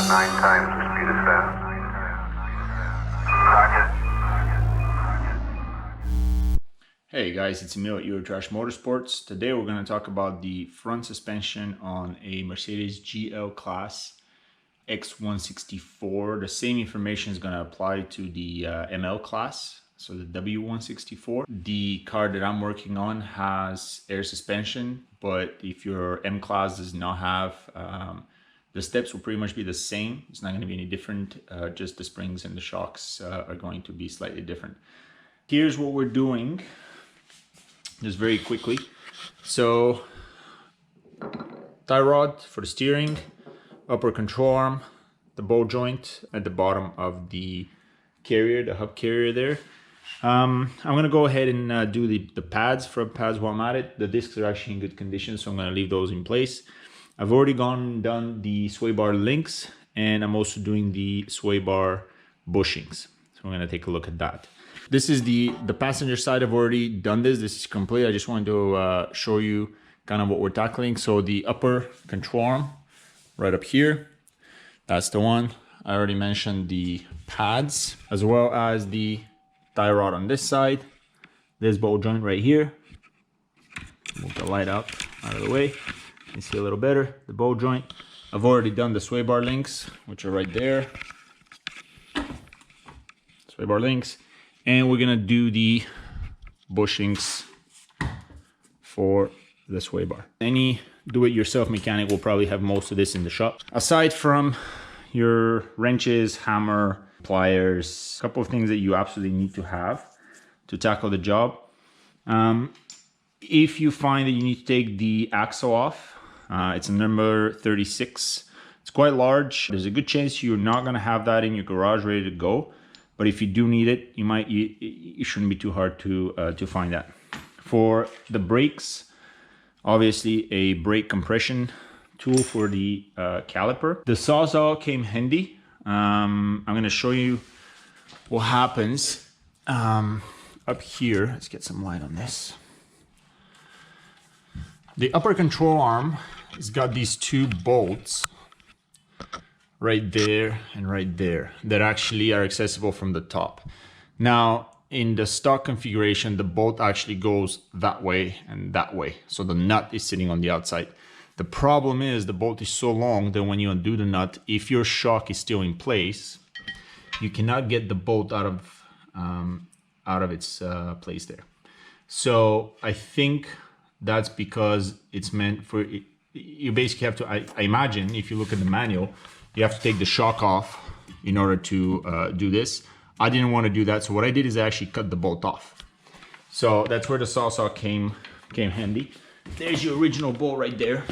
9 times the speed of sound. Hey guys, it's Emil at Eurotrash Motorsports. Today we're going to talk about the front suspension on a Mercedes GL class X164. The same information is going to apply to the ML class, so the W164. The car that I'm working on has air suspension, but if your M class does not have, the steps will pretty much be the same. It's not going to be any different, just the springs and the shocks are going to be slightly different. Here's what we're doing. Just very quickly. So, tie rod for the steering, upper control arm, the ball joint at the bottom of the carrier, the hub carrier there. I'm gonna go ahead and do the pads, front pads while I'm at it. The discs are actually in good condition, so I'm gonna leave those in place. I've already gone and done the sway bar links, and I'm also doing the sway bar bushings. So we're gonna take a look at that. This is the passenger side. I've already done this. This is complete. I just wanted to show you kind of what we're tackling. So the upper control arm right up here, that's the one. I already mentioned the pads as well as the tie rod on this side. This ball joint right here. Move the light out of the way. You can see a little better. The ball joint. I've already done the sway bar links, which are right there. Sway bar links. And we're gonna do the bushings for the sway bar. Any do-it-yourself mechanic will probably have most of this in the shop. Aside from your wrenches, hammer, pliers, a couple of things that you absolutely need to have to tackle the job. If you find that you need to take the axle off, it's a number 36. It's quite large. There's a good chance you're not gonna have that in your garage ready to go. But if you do need it, it shouldn't be too hard to find that. For the brakes, obviously a brake compression tool for the caliper. The Sawzall came handy. I'm gonna show you what happens up here. Let's get some light on this. The upper control arm has got these two bolts right there and right there that actually are accessible from the top. Now in the stock configuration, the bolt actually goes that way and that way, so the nut is sitting on the outside. The problem is the bolt is so long that when you undo the nut, if your shock is still in place, you cannot get the bolt out of its place there. So I think that's because it's meant for it. You basically have to, I imagine, if you look at the manual, you have to take the shock off in order to do this. I didn't want to do that, so what I did is I actually cut the bolt off. So that's where the Sawzall came handy. There's your original bolt right there.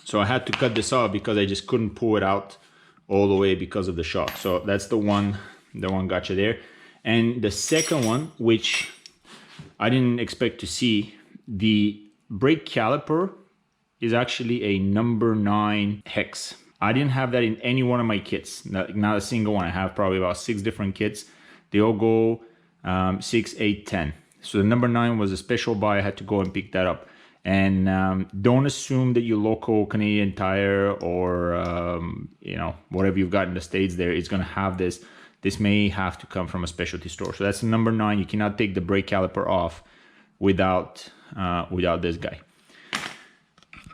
So I had to cut this off because I just couldn't pull it out all the way because of the shock. So that's the one gotcha there. And the second one, which I didn't expect to see, the brake caliper is actually a number 9 hex. I didn't have that in any one of my kits, not a single one. I have probably about 6 different kits. They all go 6, 8, 10. So the number 9 was a special buy. I had to go and pick that up. And don't assume that your local Canadian Tire or you know, whatever you've got in the States there is gonna have this. This may have to come from a specialty store. So that's the number 9. You cannot take the brake caliper off without this guy.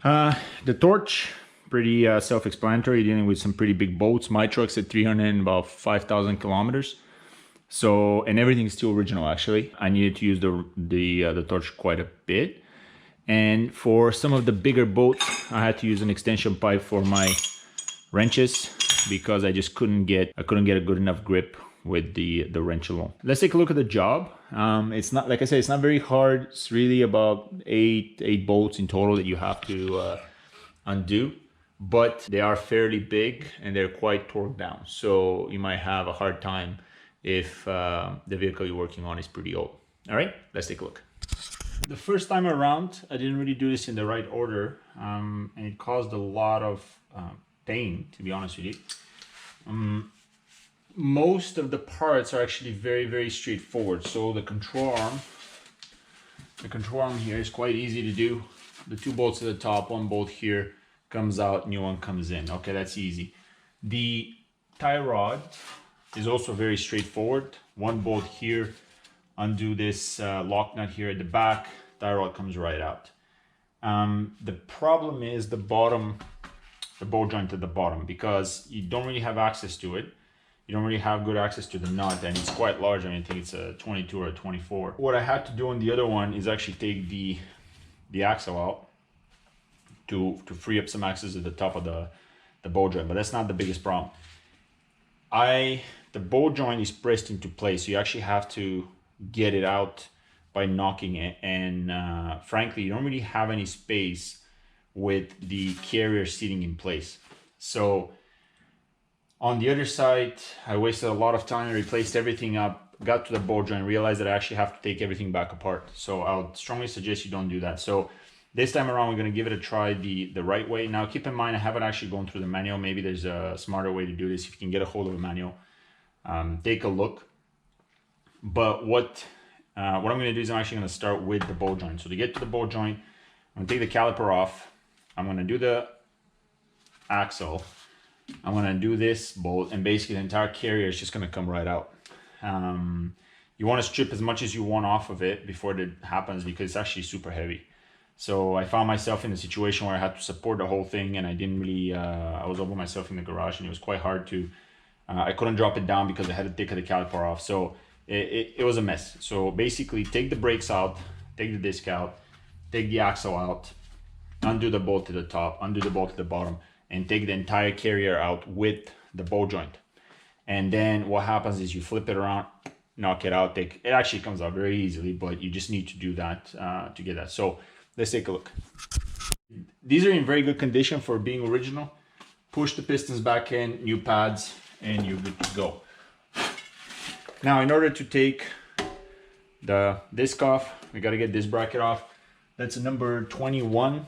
The torch, pretty self-explanatory, dealing with some pretty big bolts. My truck's at 300 and about 5,000 kilometers. So, and everything's still original actually. I needed to use the torch quite a bit. And for some of the bigger bolts, I had to use an extension pipe for my wrenches because I just couldn't get a good enough grip with the wrench alone. Let's take a look at the job. It's not, like I said, it's not very hard. It's really about eight bolts in total that you have to undo, but they are fairly big and they're quite torqued down. So you might have a hard time if the vehicle you're working on is pretty old. All right, let's take a look. The first time around, I didn't really do this in the right order, and it caused a lot of pain, to be honest with you. Most of the parts are actually very, very straightforward. So the control arm here is quite easy to do. The 2 bolts at the top, 1 bolt here, comes out, new one comes in. Okay, that's easy. The tie rod is also very straightforward. One bolt here, undo this lock nut here at the back, tie rod comes right out. The problem is the bottom, the ball joint at the bottom, because you don't really have access to it. You don't really have good access to the nut, and it's quite large. I mean, I think it's a 22 or a 24. What I had to do on the other one is actually take the axle out to free up some access at the top of the ball joint, but that's not the biggest problem. The ball joint is pressed into place, so you actually have to get it out by knocking it, and frankly, you don't really have any space with the carrier sitting in place. So on the other side, I wasted a lot of time, replaced everything up, got to the ball joint, realized that I actually have to take everything back apart. So I would strongly suggest you don't do that. So this time around, we're going to give it a try the right way. Now, keep in mind, I haven't actually gone through the manual. Maybe there's a smarter way to do this. If you can get a hold of a manual, take a look. But what I'm going to do is I'm actually going to start with the ball joint. So to get to the ball joint, I'm going to take the caliper off. I'm going to do the axle. I'm going to do this bolt, and basically the entire carrier is just going to come right out. You want to strip as much as you want off of it before that happens, because it's actually super heavy. So I found myself in a situation where I had to support the whole thing, and I didn't really, I was over myself in the garage, and it was quite hard to, I couldn't drop it down because I had to take the caliper off. So it was a mess. So basically take the brakes out, take the disc out, take the axle out, undo the bolt to the top, undo the bolt to the bottom, and take the entire carrier out with the ball joint. And then what happens is you flip it around, knock it out. It actually comes out very easily, but you just need to do that to get that. So let's take a look. These are in very good condition for being original. Push the pistons back in, new pads, and you're good to go. Now, in order to take the disc off, we got to get this bracket off. That's a number 21.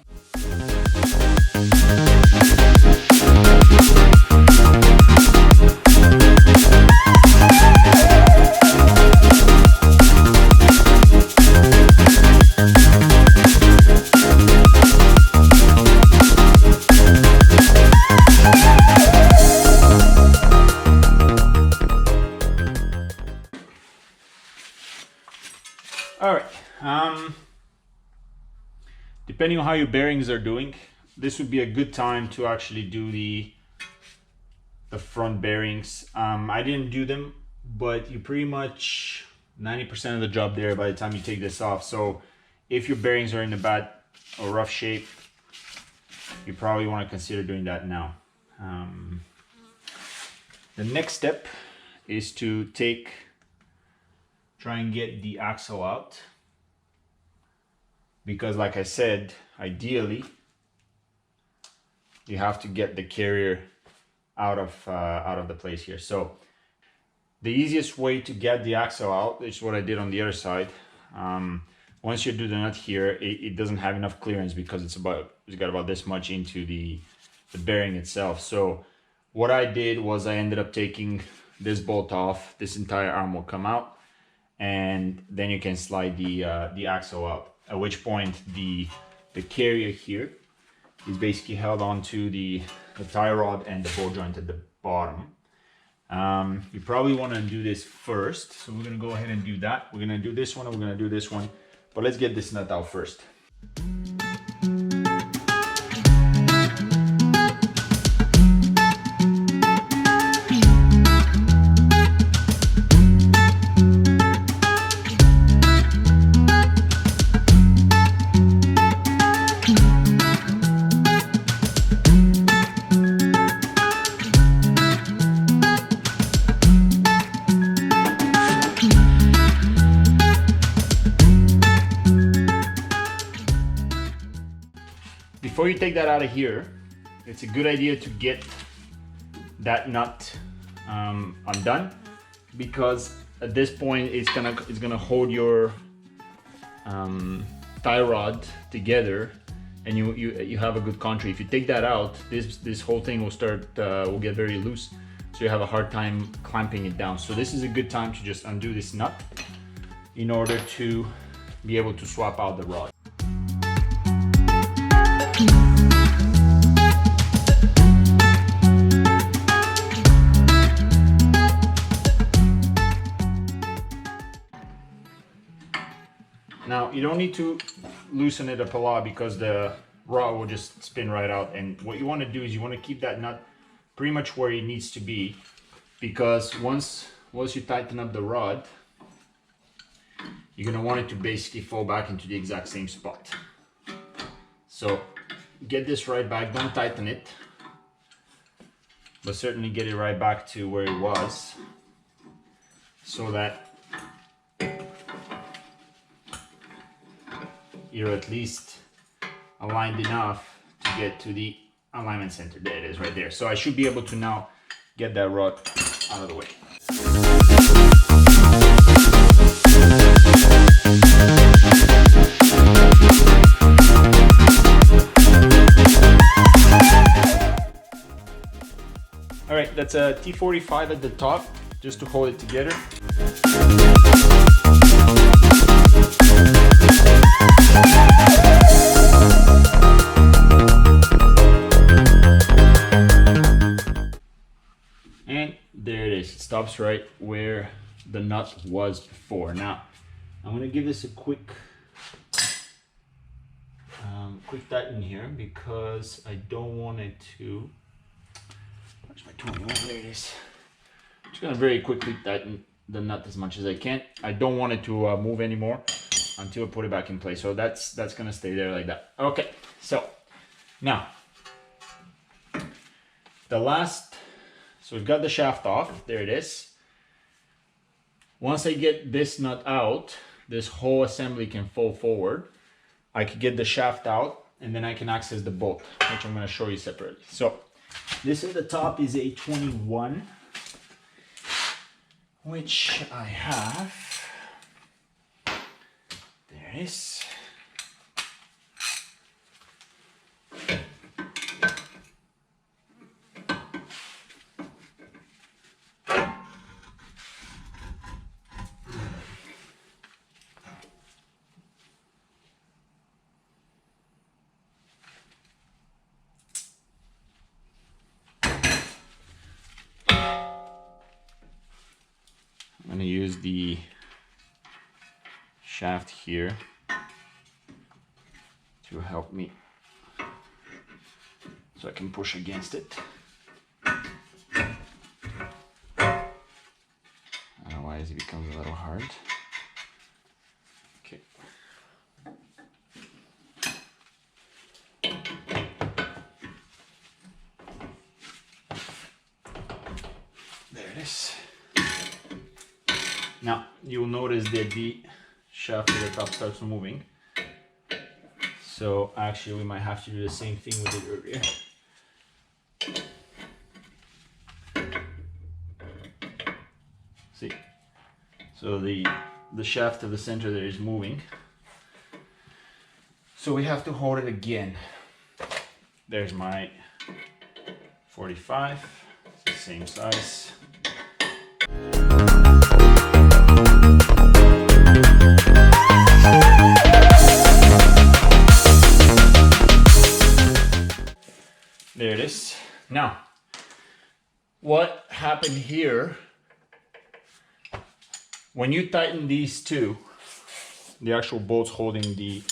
All right, depending on how your bearings are doing, this would be a good time to actually do the front bearings. I didn't do them, but you pretty much 90% of the job there by the time you take this off. So if your bearings are in a bad or rough shape, you probably want to consider doing that now. The next step is to try and get the axle out, because like I said, ideally you have to get the carrier out of the place here. So the easiest way to get the axle out is what I did on the other side. Once you do the nut here, it doesn't have enough clearance because it's got about this much into the bearing itself. So what I did was I ended up taking this bolt off. This entire arm will come out, and then you can slide the axle out, at which point the carrier here is basically held onto the tie rod and the ball joint at the bottom. You probably want to do this first, so we're going to go ahead and do that. We're going to do this one and we're going to do this one, but let's get this nut out first. Before you take that out of here, it's a good idea to get that nut undone, because at this point it's gonna hold your tie rod together, and you have a good country. If you take that out, this whole thing will get very loose, so you have a hard time clamping it down. So this is a good time to just undo this nut in order to be able to swap out the rod. you don't need to loosen it up a lot because the rod will just spin right out. And what you want to do is you want to keep that nut pretty much where it needs to be, because once you tighten up the rod, you're going to want it to basically fall back into the exact same spot. So get this right back, don't tighten it, but certainly get it right back to where it was, so that you're at least aligned enough to get to the alignment center. There it is right there. So I should be able to now get that rod out of the way. All right, that's a T45 at the top, just to hold it together. And there it is. It stops right where the nut was before. Now, I'm going to give this a quick tighten here, because I don't want it to... Where's my 21? There it is. I'm just going to very quickly tighten the nut as much as I can. I don't want it to move anymore until I put it back in place. So that's going to stay there like that. Okay, so now so we've got the shaft off. There it is. Once I get this nut out, this whole assembly can fold forward. I could get the shaft out, and then I can access the bolt, which I'm going to show you separately. So this at the top is a 21, which I have. There it is. I'm going to use the shaft here to help me so I can push against it. Otherwise it becomes a little hard. Okay. There it is. Now, you'll notice that the shaft at the top starts moving. So actually we might have to do the same thing we did earlier. See? So the shaft of the center there is moving. So we have to hold it again. There's my 45, it's the same size. There it is. Now, what happened here, when you tighten these two, the actual bolts holding the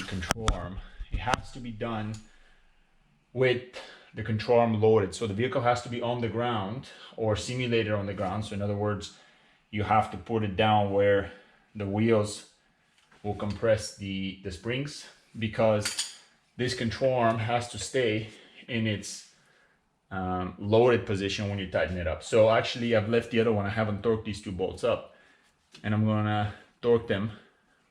control arm, it has to be done with the control arm loaded. So the vehicle has to be on the ground or simulated on the ground. So in other words, you have to put it down where the wheels will compress the springs, because this control arm has to stay in its loaded position when you tighten it up. So actually I've left the other one. I haven't torqued these two bolts up, and I'm gonna torque them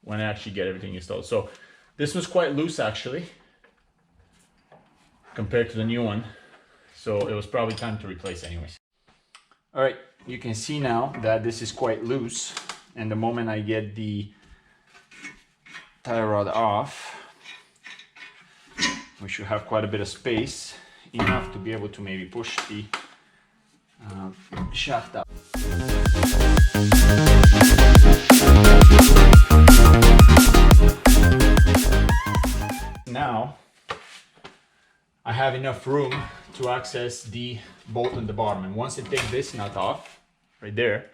when I actually get everything installed. So this was quite loose actually compared to the new one. So it was probably time to replace anyways. All right, you can see now that this is quite loose, and the moment I get the tie rod off, we should have quite a bit of space, enough to be able to maybe push the shaft out. Now I have enough room to access the bolt on the bottom, and once I take this nut off right there,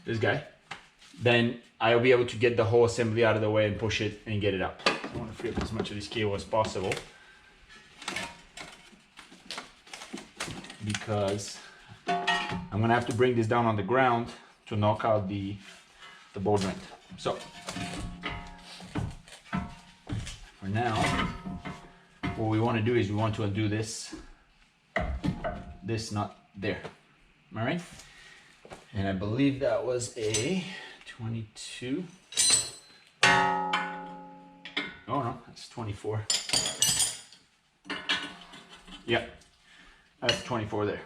this guy, then I'll be able to get the whole assembly out of the way and push it and get it up. So I want to free up as much of this cable as possible, because I'm gonna have to bring this down on the ground to knock out the ball joint. So for now, what we want to do is we want to undo this nut there. All right, and I believe that was a 22. Oh no, that's 24. Yep, that's 24 there.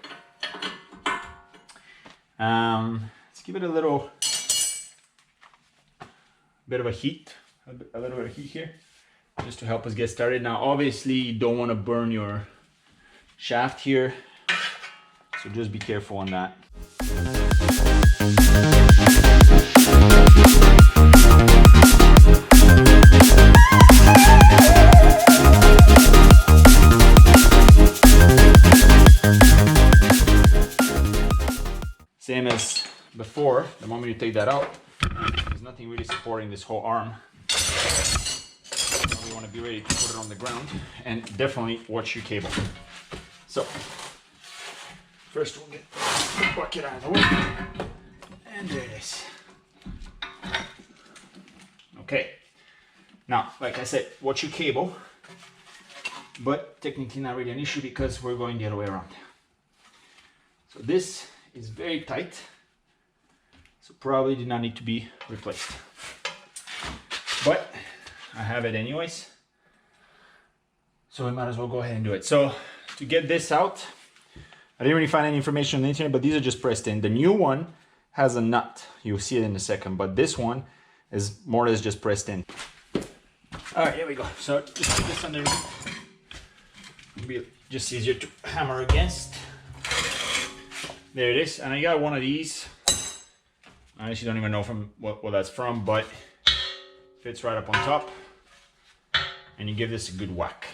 Let's give it a little bit of a heat, a little bit of heat here, just to help us get started. Now, obviously, you don't want to burn your shaft here, so just be careful on that. Same as before, the moment you take that out, there's nothing really supporting this whole arm. So we want to be ready to put it on the ground, and definitely watch your cable. So first we'll get the bucket out of the way, and there it is. Okay, now like I said, watch your cable, but technically not really an issue because we're going the other way around. So this is very tight, so probably did not need to be replaced, but I have it anyways, so we might as well go ahead and do it. So to get this out, I didn't really find any information on the internet, but these are just pressed in. The new one has a nut, you'll see it in a second, but this one is more or less just pressed in. All right, here we go. So just put this underneath. It'll be just easier to hammer against. There it is, and I got one of these. I actually don't even know from what that's from, but fits right up on top, and you give this a good whack.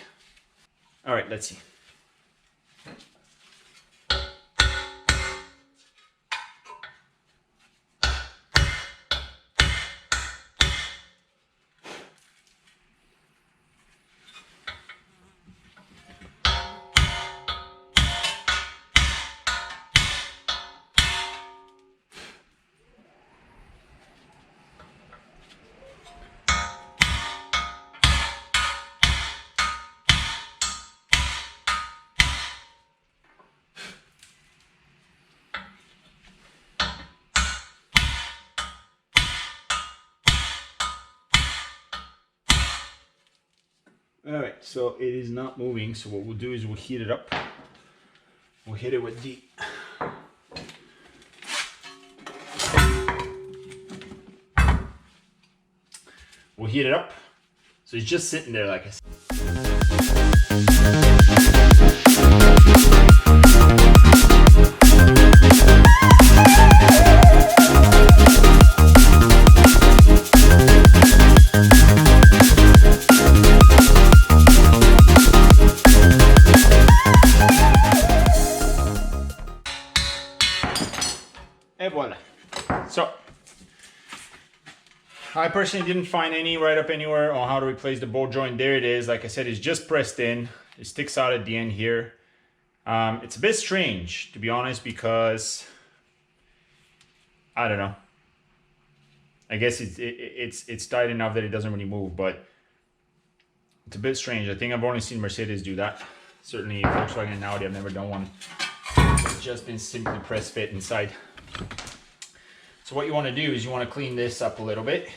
All right, let's see. All right, so it is not moving, so what we'll do is we'll heat it up. We'll hit it with the we'll heat it up. So it's just sitting there like I said. And voila. So I personally didn't find any write-up anywhere on how to replace the ball joint. There it is. Like I said, it's just pressed in. It sticks out at the end here. It's a bit strange, to be honest, because I don't know. I guess it's tight enough that it doesn't really move, but it's a bit strange. I think I've only seen Mercedes do that. Certainly Volkswagen and Audi, I've never done one. It's just been simply press fit inside. So what you want to do is you want to clean this up a little bit.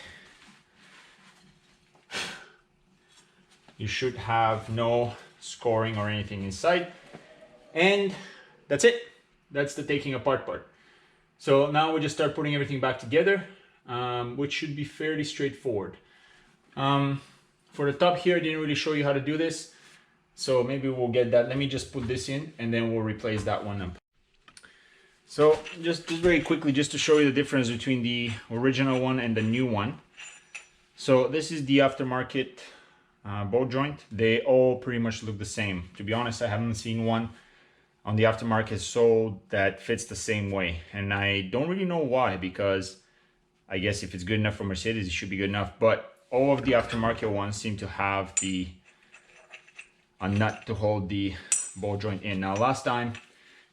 You should have no scoring or anything inside. And that's it. That's the taking apart part. So now we just start putting everything back together, which should be fairly straightforward. For the top here, I didn't really show you how to do this. So maybe we'll get that. Let me just put this in and then we'll replace that one up. So just very quickly, just to show you the difference between the original one and the new one. So this is the aftermarket ball joint. They all pretty much look the same. To be honest, I haven't seen one on the aftermarket sold that fits the same way. And I don't really know why, because I guess if it's good enough for Mercedes, it should be good enough. But all of the aftermarket ones seem to have a nut to hold the ball joint in. Now last time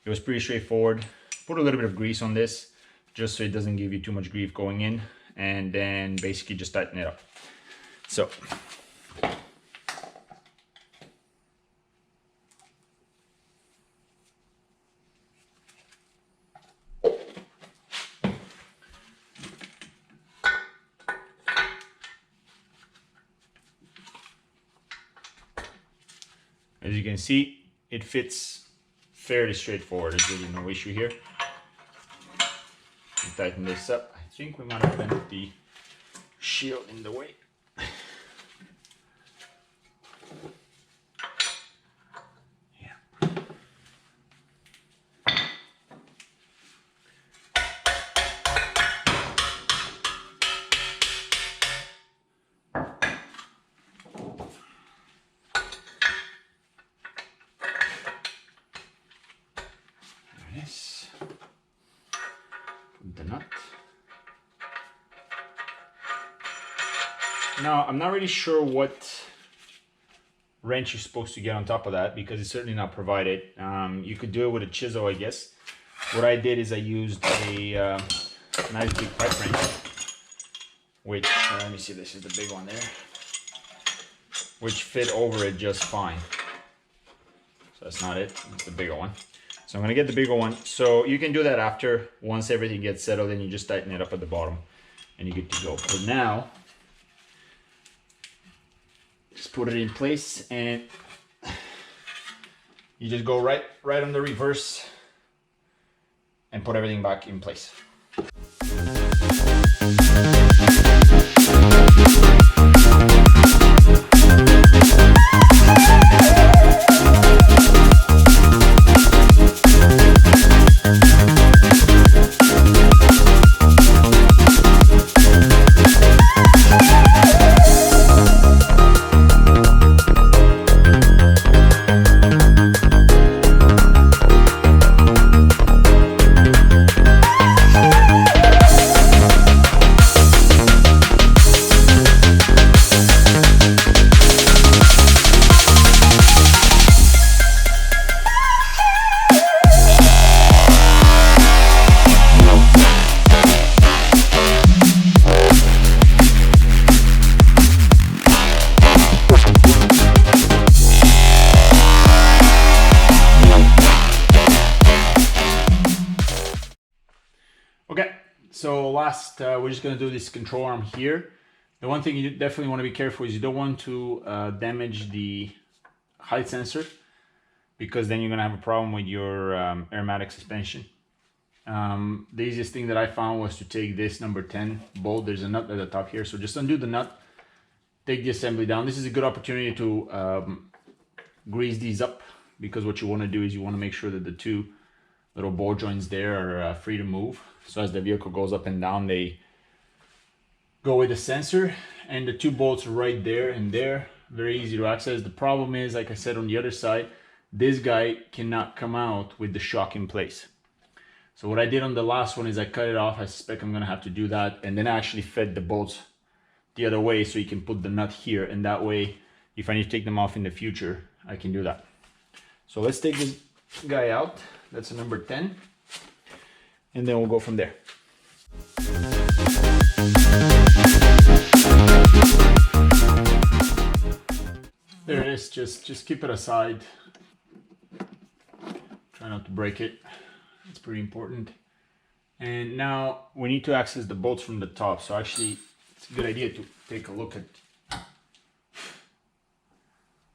it was pretty straightforward. Put a little bit of grease on this just so it doesn't give you too much grief going in, and then basically just tighten it up. So as you can see, it fits fairly straightforward. There's really no issue here. Tighten this up. I think we might have bent the shield in the way. Yeah. There it is. The nut. Now I'm not really sure what wrench you're supposed to get on top of that, because it's certainly not provided. You could do it with a chisel, I guess. What I did is I used a nice big pipe wrench, which let me see, this is the big one there, which fit over it just fine. So that's not it, it's the bigger one. So I'm gonna get the bigger one. So you can do that after, once everything gets settled, and you just tighten it up at the bottom and you're good to go. But now, just put it in place and you just go right on the reverse and put everything back in place. Okay, so last, we're just gonna do this control arm here. The one thing you definitely want to be careful is you don't want to damage the height sensor, because then you're gonna have a problem with your Airmatic suspension. The easiest thing that I found was to take this number 10 bolt. There's a nut at the top here, so just undo the nut, take the assembly down. This is a good opportunity to grease these up, because what you want to do is you want to make sure that the two little ball joints there are free to move. So as the vehicle goes up and down, they go with the sensor, and the two bolts right there and there, very easy to access. The problem is, like I said, on the other side, this guy cannot come out with the shock in place. So what I did on the last one is I cut it off. I suspect I'm gonna have to do that, and then I actually fed the bolts the other way so you can put the nut here, and that way if I need to take them off in the future, I can do that. So let's take this guy out. That's a number 10, and then we'll go from there. There it is. Just keep it aside. Try not to break it. It's pretty important. And now we need to access the bolts from the top. So actually, it's a good idea to take a look at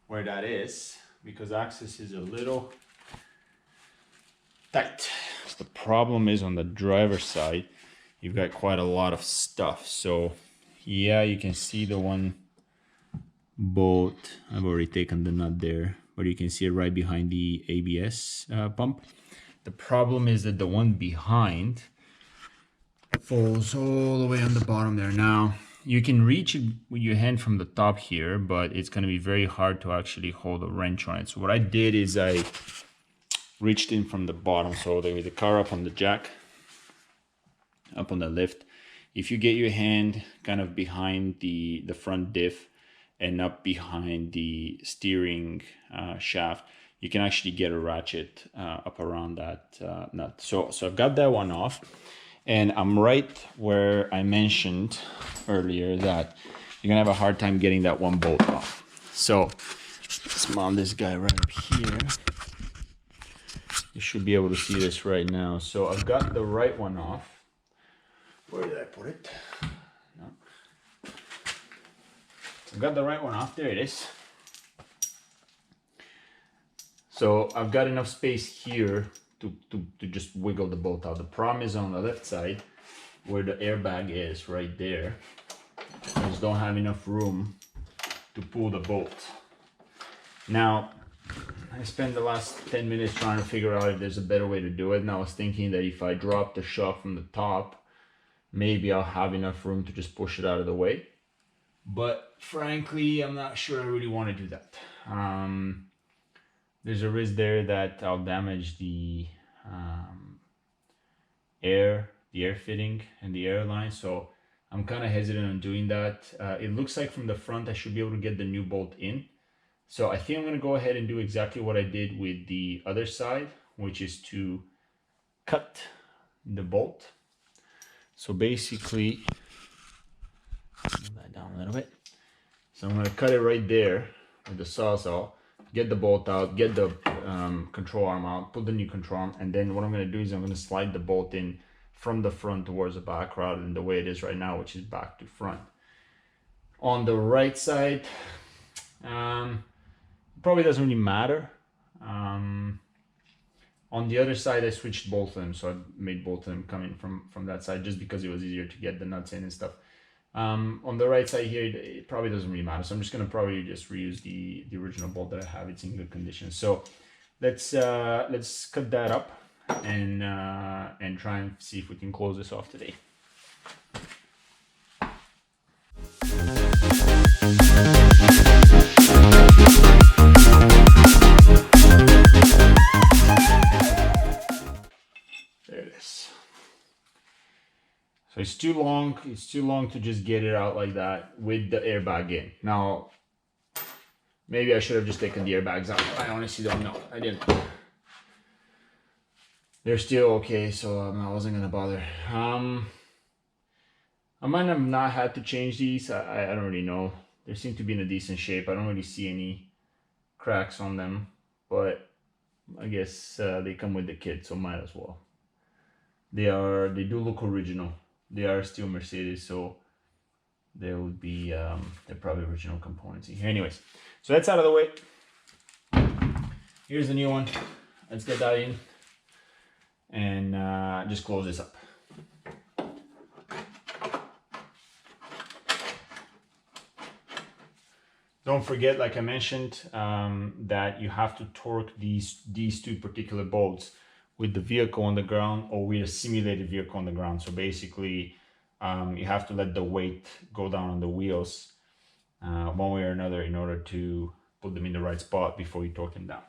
where that is, because access is a little tight. The problem is on the driver's side, you've got quite a lot of stuff. So yeah, you can see the one bolt. I've already taken the nut there, but you can see it right behind the ABS pump. The problem is that the one behind falls all the way on the bottom there. Now you can reach it with your hand from the top here, but it's going to be very hard to actually hold a wrench on it. So what I did is I reached in from the bottom, so with the car up on the jack, up on the lift, if you get your hand kind of behind the front diff and up behind the steering shaft, you can actually get a ratchet up around that nut. So I've got that one off, and I'm right where I mentioned earlier that you're gonna have a hard time getting that one bolt off. So let's mount this guy right up here. You should be able to see this right now. So I've got the right one off. Where did I put it? No. I've got the right one off. There it is. So I've got enough space here to just wiggle the bolt out. The problem is on the left side where the airbag is right there. I just don't have enough room to pull the bolt. Now, I spent the last 10 minutes trying to figure out if there's a better way to do it. And I was thinking that if I drop the shaft from the top, maybe I'll have enough room to just push it out of the way. But frankly, I'm not sure I really want to do that. There's a risk there that I'll damage the air fitting and the airline. So I'm kind of hesitant on doing that. It looks like from the front, I should be able to get the new bolt in. So I think I'm going to go ahead and do exactly what I did with the other side, which is to cut the bolt. So basically, move that down a little bit. So I'm going to cut it right there with the sawzall, get the bolt out, get the control arm out, put the new control arm, and then what I'm going to do is I'm going to slide the bolt in from the front towards the back rather than the way it is right now, which is back to front. On the right side, probably doesn't really matter. On the other side, I switched both of them, so I made both of them come in from that side just because it was easier to get the nuts in and stuff. On the right side here, it probably doesn't really matter, so I'm just gonna probably just reuse the original bolt that I have. It's in good condition. So let's cut that up and try and see if we can close this off today. So it's too long to just get it out like that with the airbag in. Now, maybe I should have just taken the airbags out. I honestly don't know. I didn't. They're still okay, so I wasn't gonna bother. I might have not had to change these. I don't really know. They seem to be in a decent shape. I don't really see any cracks on them, but I guess they come with the kit, so might as well. They do look original. They are still Mercedes, so they would be they're probably original components here. Anyways, so that's out of the way. Here's the new one. Let's get that in and just close this up. Don't forget, like I mentioned, that you have to torque these two particular bolts with the vehicle on the ground or with a simulated vehicle on the ground. So basically, you have to let the weight go down on the wheels one way or another in order to put them in the right spot before you torque them down.